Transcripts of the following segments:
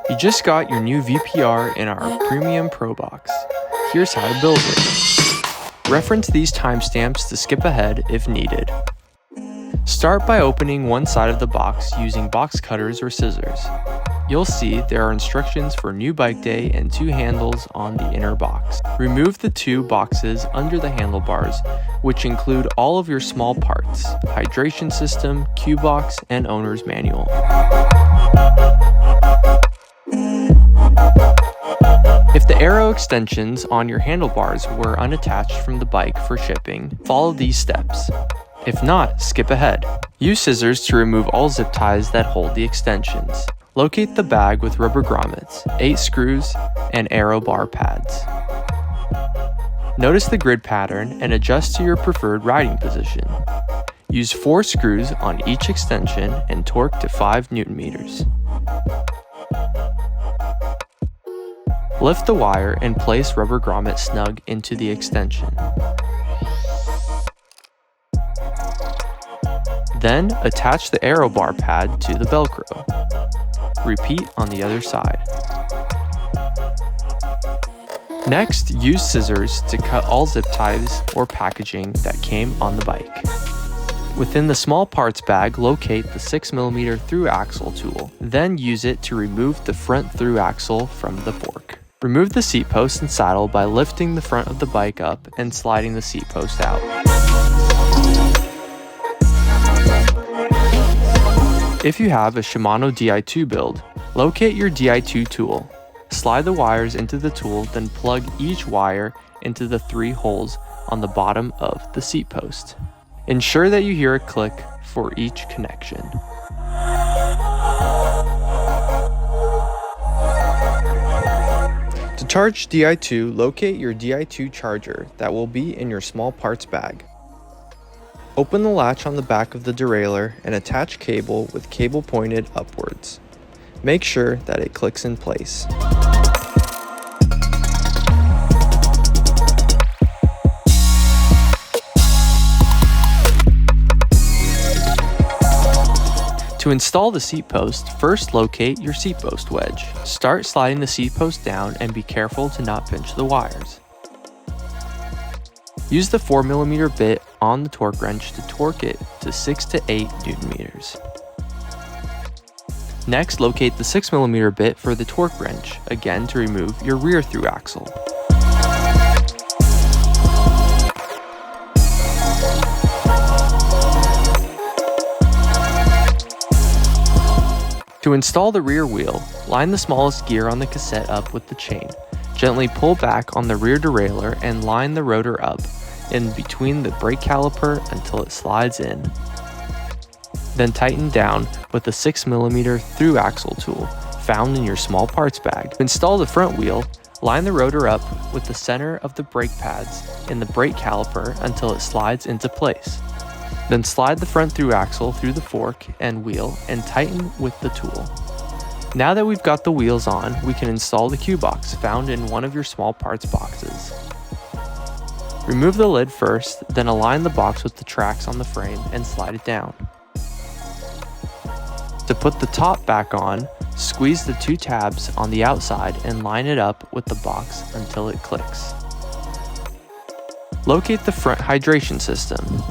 You just got your new VPR in our premium ProBox. Here's how to build it. Reference these timestamps to skip ahead if needed. Start by opening one side of the box using box cutters or scissors. You'll see there are instructions for new bike day and 2 handles on the inner box. Remove the 2 boxes under the handlebars, which include all of your small parts, hydration system, QBox, and owner's manual. If the aero extensions on your handlebars were unattached from the bike for shipping, follow these steps. If not, skip ahead. Use scissors to remove all zip ties that hold the extensions. Locate the bag with rubber grommets, 8 screws, and aero bar pads. Notice the grid pattern and adjust to your preferred riding position. Use 4 screws on each extension and torque to 5 Nm. Lift the wire and place rubber grommet snug into the extension. Then attach the aero bar pad to the Velcro. Repeat on the other side. Next, use scissors to cut all zip ties or packaging that came on the bike. Within the small parts bag, locate the 6mm through axle tool. Then use it to remove the front through axle from the fork. Remove the seat post and saddle by lifting the front of the bike up and sliding the seat post out. If you have a Shimano Di2 build, locate your Di2 tool. Slide the wires into the tool, then plug each wire into the 3 holes on the bottom of the seat post. Ensure that you hear a click for each connection. To charge Di2, locate your Di2 charger that will be in your small parts bag. Open the latch on the back of the derailleur and attach cable with cable pointed upwards. Make sure that it clicks in place. To install the seat post, first locate your seat post wedge. Start sliding the seat post down and be careful to not pinch the wires. Use the 4mm bit on the torque wrench to torque it to 6 to 8 Nm. Next, locate the 6mm bit for the torque wrench, again to remove your rear through axle. To install the rear wheel, line the smallest gear on the cassette up with the chain. Gently pull back on the rear derailleur and line the rotor up in between the brake caliper until it slides in. Then tighten down with the 6mm through axle tool found in your small parts bag. To install the front wheel, line the rotor up with the center of the brake pads in the brake caliper until it slides into place. Then slide the front through axle through the fork and wheel and tighten with the tool. Now that we've got the wheels on, we can install the QBox found in one of your small parts boxes. Remove the lid first, then align the box with the tracks on the frame and slide it down. To put the top back on, squeeze the 2 tabs on the outside and line it up with the box until it clicks. Locate the front hydration system.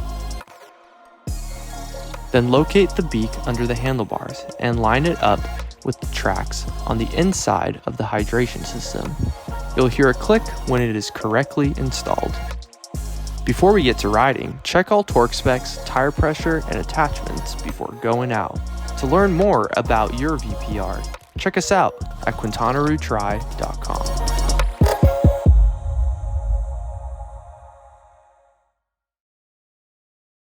Then locate the beak under the handlebars and line it up with the tracks on the inside of the hydration system. You'll hear a click when it is correctly installed. Before we get to riding, check all torque specs, tire pressure, and attachments before going out. To learn more about your VPR, check us out at quintanarutry.com.